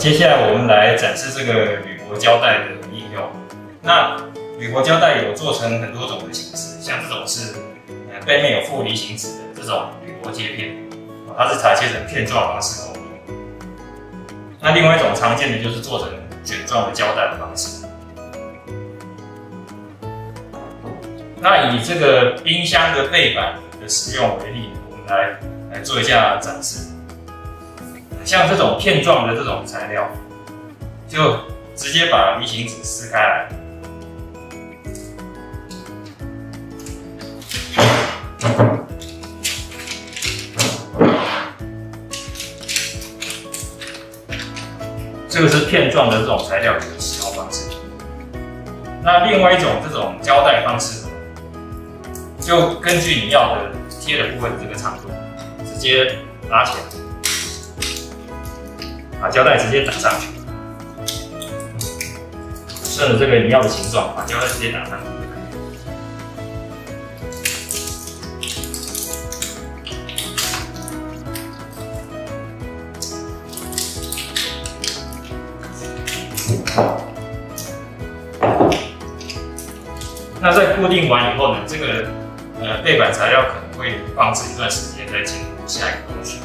接下来我们来展示这个铝箔胶带的应用。那铝箔胶带有做成很多种的形式，像这种是背面有附离型纸的这种铝箔接片，它是裁切成片状方式供应。那另外一种常见的就是做成卷状的胶带的方式。那以这个冰箱的背板的使用为例，我们来做一下展示。像这种片状的这种材料，就直接把离型纸撕开来。这个是片状的这种材料的使用方式。那另外一种这种胶带方式，就根据你要的贴的部分的这个长度，直接拉起来，把胶带直接打上去，顺着这个你要的形状，把胶带直接打上去。那在固定完以后呢，这个背板材料可能会放置一段时间，再进入下一个工序。